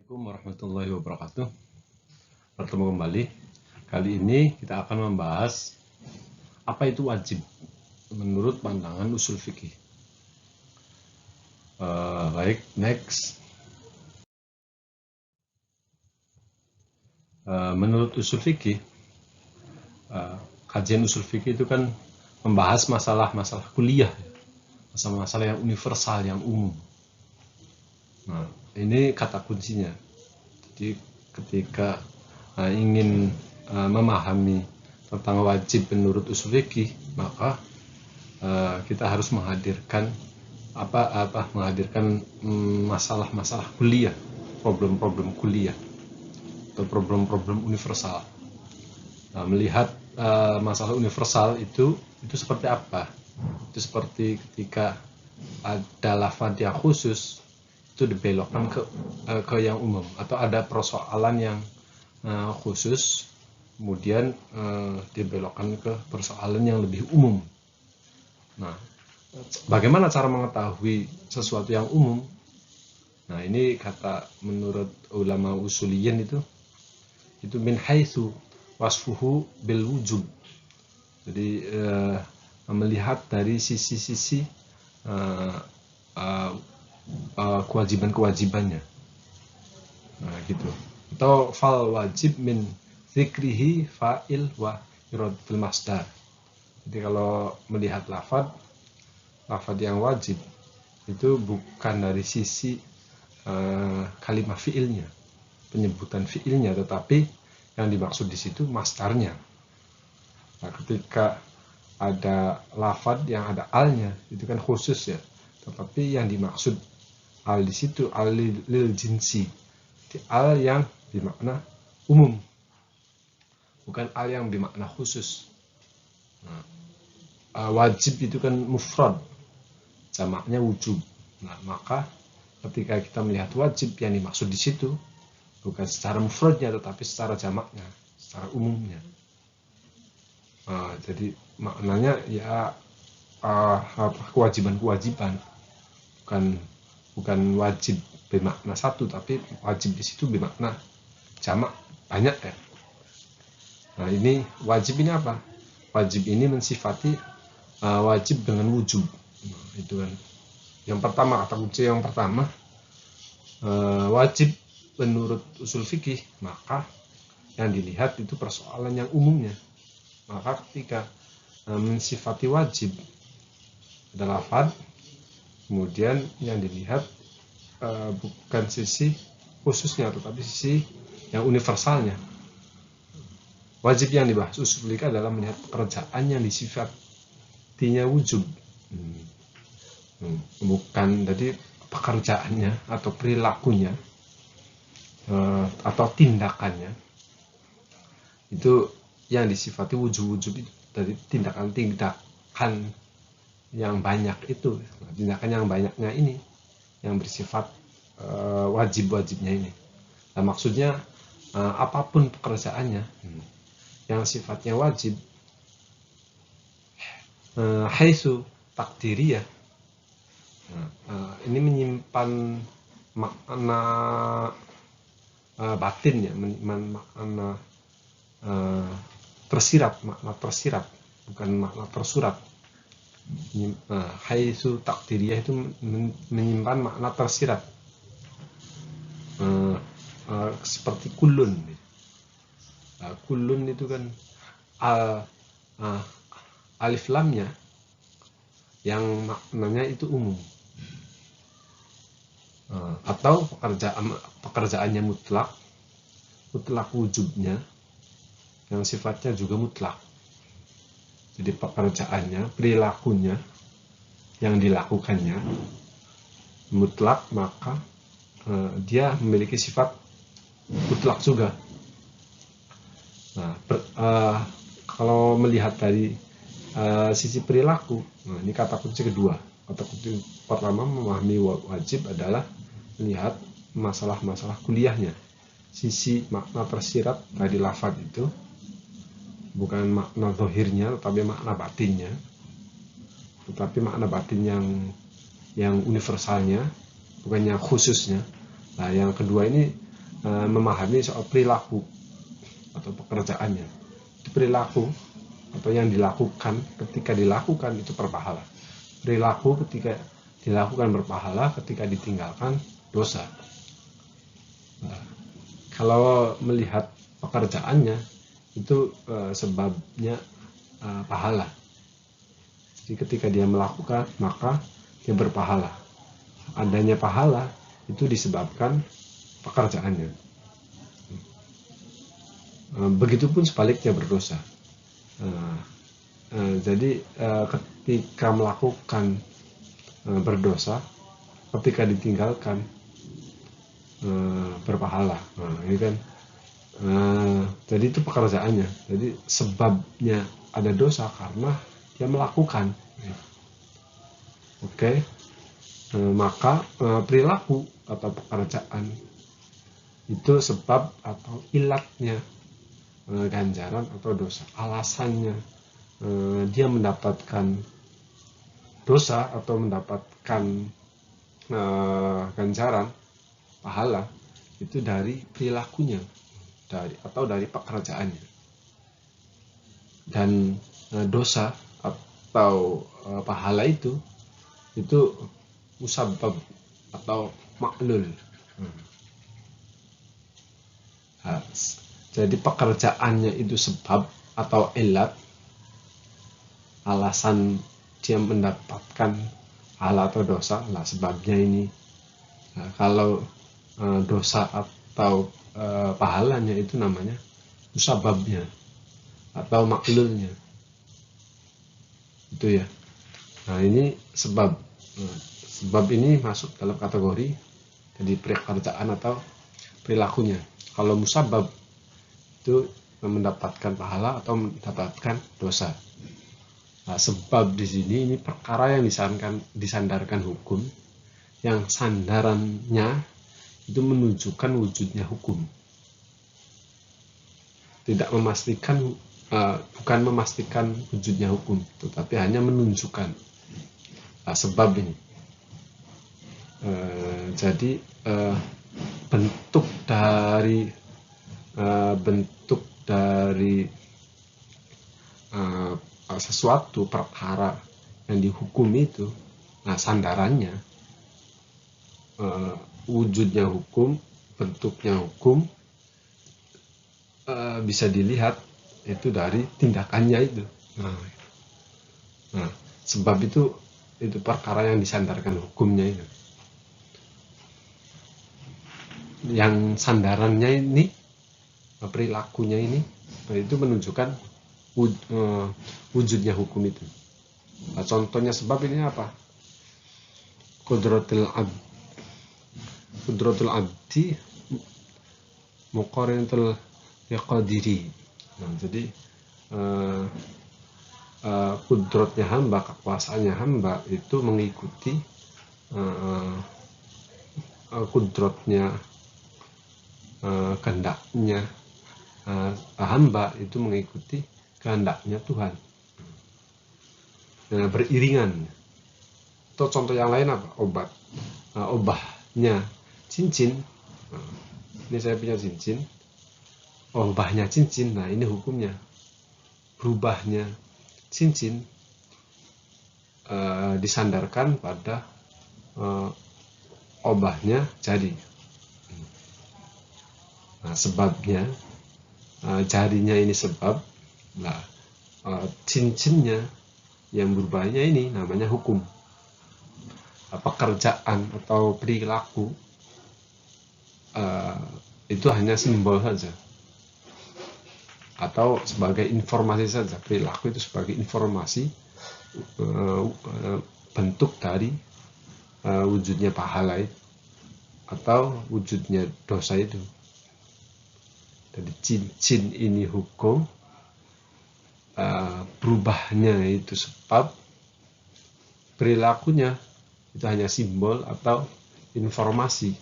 Assalamualaikum warahmatullahi wabarakatuh. Bertemu kembali. Kali ini kita akan membahas apa itu wajib menurut pandangan usul fikih. Baik, next. Menurut usul fikih, kajian usul fikih itu kan membahas masalah-masalah kuliah, masalah-masalah yang universal, yang umum. Nah, ini kata kuncinya. Jadi ketika ingin memahami tentang wajib menurut usul fikih, maka kita harus menghadirkan masalah-masalah kuliah, problem-problem kuliah atau problem-problem universal. Nah, melihat masalah universal itu seperti apa? Itu seperti ketika ada lafaz yang khusus itu dibelokkan ke yang umum, atau ada persoalan yang khusus kemudian dibelokkan ke persoalan yang lebih umum. Nah, bagaimana cara mengetahui sesuatu yang umum? Nah, ini kata menurut ulama usuliyin itu min haitsu wasfuhu bil wujub. Jadi melihat dari sisi-sisi kewajiban-kewajibannya. Nah, gitu. Atau fal wajib min zikrihi fa'il wa iradul masdar. Jadi kalau melihat lafaz yang wajib itu bukan dari sisi kalimat fiilnya, penyebutan fiilnya, tetapi yang dimaksud di situ masdarnya. Nah, ketika ada lafaz yang ada alnya, itu kan khusus ya. Tetapi yang dimaksud al di situ al lil jinsi, al yang bermakna umum, bukan al yang bermakna khusus. Nah, wajib itu kan mufrad, jamaknya wujub. Nah, maka ketika kita melihat wajib, yang dimaksud di situ bukan secara mufradnya, tetapi secara jamaknya, secara umumnya. Jadi maknanya ya kewajiban-kewajiban, bukan wajib bermakna satu, tapi wajib di situ bermakna jamak, banyak ya. Nah, ini wajib ini apa? Wajib ini mensifati wajib dengan wujub. Nah, itu kan yang pertama, kata kunci yang pertama, wajib menurut usul fikih, maka yang dilihat itu persoalan yang umumnya. Maka ketika mensifati wajib ada lafaz, kemudian yang dilihat bukan sisi khususnya, tetapi sisi yang universalnya. Wajib yang dibahas usul fikih adalah melihat pekerjaan yang disifatinya wujub, bukan jadi pekerjaannya atau perilakunya atau tindakannya itu yang disifati wujub-wujub itu, dari tindakan-tindakan yang banyak itu. Tindakan yang banyaknya ini yang bersifat wajib-wajibnya ini. Nah, maksudnya apapun pekerjaannya yang sifatnya wajib, haitsu takdiriyah, ini menyimpan makna batin ya, makna tersirat, makna tersirat, bukan makna tersurat. Haitsu takdiriyah itu menyimpan makna tersirat, seperti kullun. Kullun itu kan alif lamnya yang maknanya itu umum, atau pekerjaannya mutlak wujubnya yang sifatnya juga mutlak. Jadi pekerjaannya, perilakunya yang dilakukannya mutlak, maka dia memiliki sifat mutlak juga. Nah, kalau melihat dari sisi perilaku, nah ini kata kunci kedua. Kata kunci pertama memahami wajib adalah melihat masalah-masalah kuliahnya, sisi makna tersirat dari lafaz itu, bukan makna zahirnya, tetapi makna batinnya, tetapi makna batin yang universalnya, bukan yang khususnya. Nah, yang kedua ini memahami soal perilaku atau pekerjaannya. Itu perilaku atau yang dilakukan ketika dilakukan itu berpahala. Perilaku ketika dilakukan berpahala, ketika ditinggalkan dosa. Nah, kalau melihat pekerjaannya itu sebabnya pahala. Jadi ketika dia melakukan maka dia berpahala. Adanya pahala itu disebabkan pekerjaannya. Begitupun sebaliknya berdosa. Jadi ketika melakukan berdosa, ketika ditinggalkan berpahala. Nah, ini kan jadi itu pekerjaannya. Jadi sebabnya ada dosa karena dia melakukan. Oke. Maka perilaku atau pekerjaan itu sebab atau ilatnya ganjaran atau dosa. Alasannya dia mendapatkan dosa atau mendapatkan ganjaran pahala itu dari perilakunya, dari pekerjaannya. Dan dosa atau pahala itu musabbab atau maklul. Jadi pekerjaannya itu sebab atau ilat, alasan dia mendapatkan pahala atau dosa lah sebabnya ini. Nah, kalau dosa atau pahalanya itu namanya musababnya atau maklulnya, itu ya. Nah ini sebab. Sebab ini masuk dalam kategori jadi pekerjaan atau perilakunya. Kalau musabab itu mendapatkan pahala atau mendapatkan dosa. Nah, sebab di sini ini perkara yang disandarkan hukum, yang sandarannya itu menunjukkan wujudnya hukum. Tidak memastikan, bukan memastikan wujudnya hukum, tetapi hanya menunjukkan sebab ini. Jadi bentuk dari sesuatu perkara yang dihukum itu, nah sandarannya wujudnya hukum, bentuknya hukum bisa dilihat itu dari tindakannya itu. Nah, sebab itu perkara yang disandarkan hukumnya itu. Yang sandarannya ini, perilakunya ini, itu menunjukkan wujudnya hukum itu. Nah, contohnya sebab ini apa? Qudratul abdi muqarinatul liqadiri. Nah, jadi kudratnya hamba, kekuasaannya hamba itu mengikuti kudratnya, kehendaknya hamba itu mengikuti kehendaknya Tuhan. Nah, beriringan. Atau contoh yang lain apa? Obat. Obahnya cincin. Ini saya punya cincin. Obahnya cincin. Nah, ini hukumnya. Berubahnya cincin disandarkan pada obahnya jari. Nah, sebabnya jarinya ini sebab. Nah, cincinnya yang berubahnya ini namanya hukum. Pekerjaan atau perilaku itu hanya simbol saja atau sebagai informasi saja. Perilaku itu sebagai informasi bentuk dari wujudnya pahala itu atau wujudnya dosa itu. Jadi cincin ini hukum, berubahnya itu sebab, perilakunya itu hanya simbol atau informasi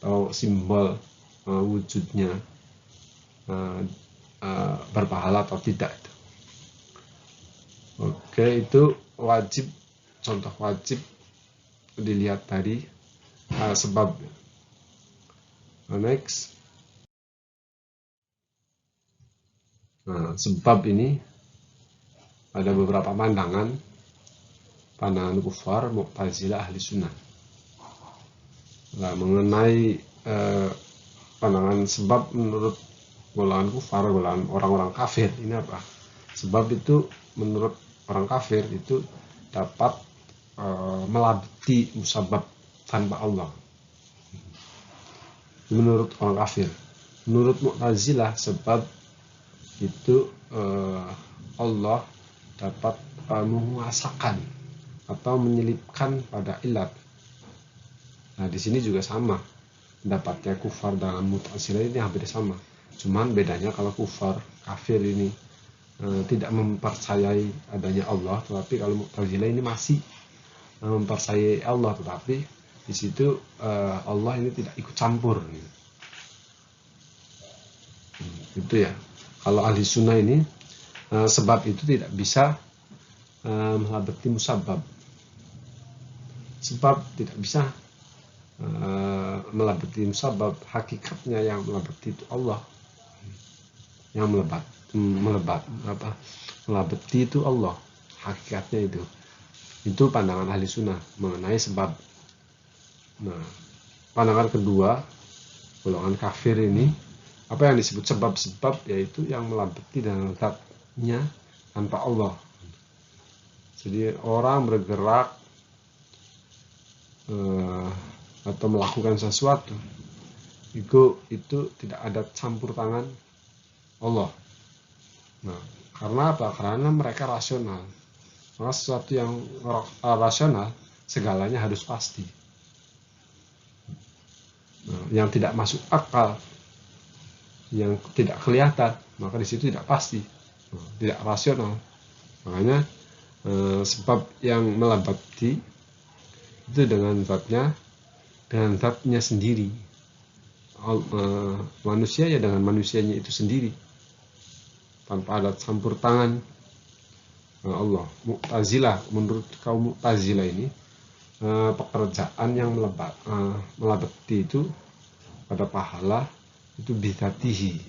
atau simbol wujudnya berpahala atau tidak. Oke, itu wajib, contoh wajib dilihat dari sebab. Next. Nah, sebab ini ada beberapa pandangan kufar, Mu'tazilah, Ahli Sunnah. Nah, mengenai pandangan sebab menurut golongan kufar, golongan orang-orang kafir, ini apa? Sebab itu menurut orang kafir itu dapat melabeti musabab tanpa Allah. Menurut orang kafir. Menurut Mu'tazilah, sebab itu Allah dapat menguasakan atau menyelipkan pada ilat. Nah, di sini juga sama. Pendapatnya kufar dengan Mu'tazilah ini hampir sama. Cuman bedanya kalau kafir ini tidak mempercayai adanya Allah, tetapi kalau Mu'tazilah ini masih mempercayai Allah, tetapi di situ Allah ini tidak ikut campur. Itu ya. Kalau ahli sunnah ini sebab itu tidak bisa melabeti musabab. Sebab tidak bisa melabeti musabab, hakikatnya yang melabeti itu Allah. Yang melabeti itu Allah, hakikatnya itu. Itu pandangan ahli sunnah mengenai sebab. Nah, pandangan kedua, golongan kafir ini, apa yang disebut sebab-sebab, yaitu yang melabeti dengan zatnya tanpa Allah. Jadi orang bergerak atau melakukan sesuatu, itu tidak ada campur tangan Allah. Nah, karena apa? Karena mereka rasional. Karena sesuatu yang rasional, segalanya harus pasti. Nah, yang tidak masuk akal, yang tidak kelihatan, maka di situ tidak pasti, tidak rasional. Makanya sebab yang melabeti itu dengan zatnya sendiri. Manusia ya dengan manusianya itu sendiri, tanpa ada campur tangan Allah. Mu'tazilah, menurut kaum Mu'tazilah ini, pekerjaan yang melabeti itu pada pahala itu bidzatihi.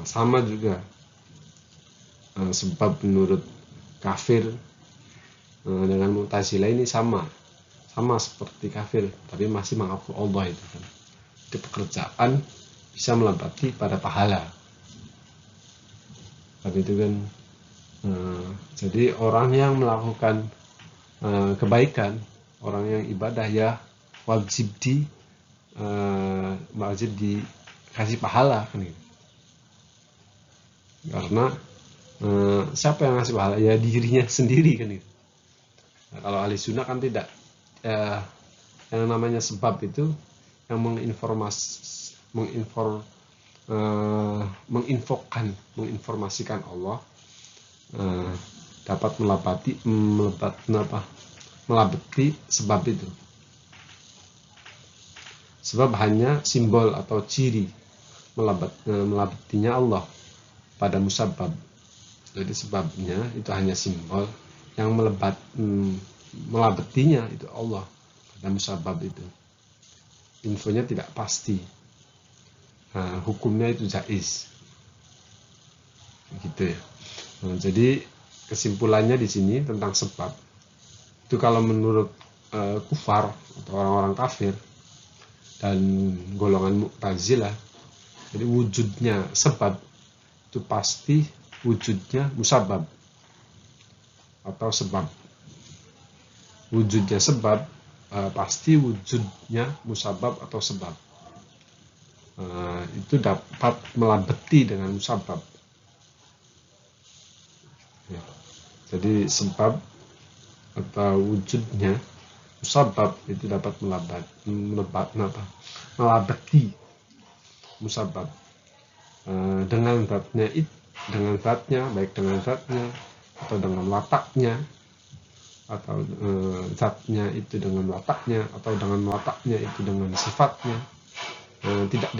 Sama juga sebab menurut kafir dengan Mu'tazilah ini sama seperti kafir, tapi masih mengaku Allah itu kan. Itu pekerjaan bisa melabeti pada pahala. Tapi itu kan jadi orang yang melakukan kebaikan, orang yang ibadah ya wajib dikasih pahala kan gitu. Karena siapa yang ngasih pahala? Ya dirinya sendiri kan gitu. Nah, kalau ahli sunnah kan tidak. Yang namanya sebab itu yang menginformasikan Allah dapat melabeti sebab itu. Sebab hanya simbol atau ciri melabetinya Allah pada musabab. Jadi sebabnya itu hanya simbol, yang melabetinya itu Allah pada musabab itu. Infonya tidak pasti. Nah, hukumnya itu jaiz. Gitu ya. Nah, jadi kesimpulannya di sini tentang sebab itu, kalau menurut kufar atau orang-orang kafir dan golongan Mu'tazilah, jadi wujudnya sebab itu pasti wujudnya musabab atau sebab. Wujudnya sebab pasti wujudnya musabab atau sebab. Itu dapat melabeti dengan musabab. Ya. Jadi sebab atau wujudnya musabab itu dapat melabeti musabab dengan zatnya, baik dengan zatnya atau dengan wataknya, atau zatnya itu dengan wataknya, atau dengan wataknya itu dengan sifatnya, tidak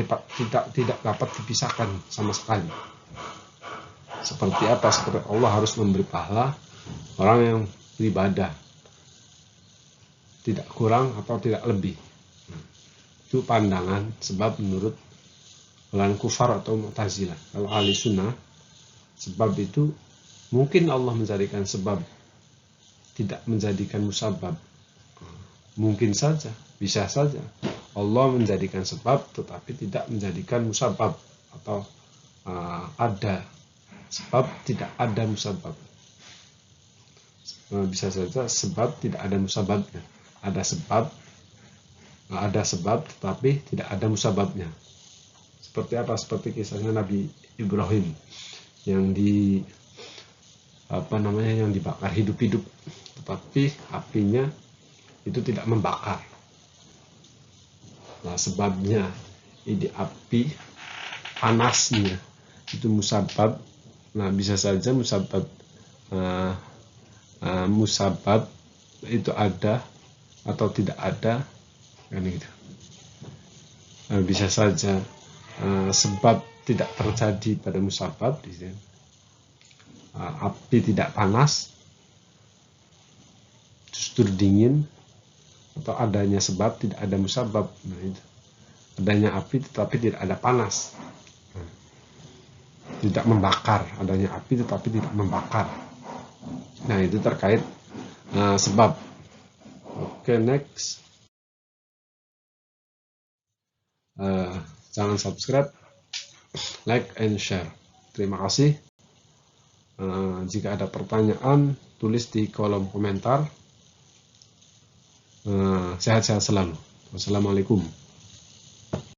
dapat dipisahkan sama sekali. Seperti apa? Seperti Allah harus memberi pahala orang yang beribadah, tidak kurang atau tidak lebih. Itu pandangan sebab menurut golongan kufar atau Mu'tazilah. Kalau ahli sunnah, sebab itu mungkin Allah menjadikan sebab, tidak menjadikan musabab. Mungkin saja, bisa saja Allah menjadikan sebab tetapi tidak menjadikan musabab, atau ada sebab tidak ada musabab. Bisa saja sebab tidak ada musababnya, ada sebab tetapi tidak ada musababnya. Seperti apa? Seperti kisahnya Nabi Ibrahim yang yang dibakar hidup-hidup, tetapi apinya itu tidak membakar. Nah, sebabnya ini api panasnya itu musabab. Nah, bisa saja musabab itu ada atau tidak ada, kan gitu. Bisa saja sebab tidak terjadi pada musabab, api tidak panas, justru dingin, atau adanya sebab tidak ada musabab. Nah, itu adanya api tetapi tidak ada panas, tidak membakar, adanya api tetapi tidak membakar. Nah, itu terkait sebab. Oke, next. Jangan subscribe, like, and share. Terima kasih. Jika ada pertanyaan, tulis di kolom komentar. Sehat-sehat selalu. Wassalamualaikum.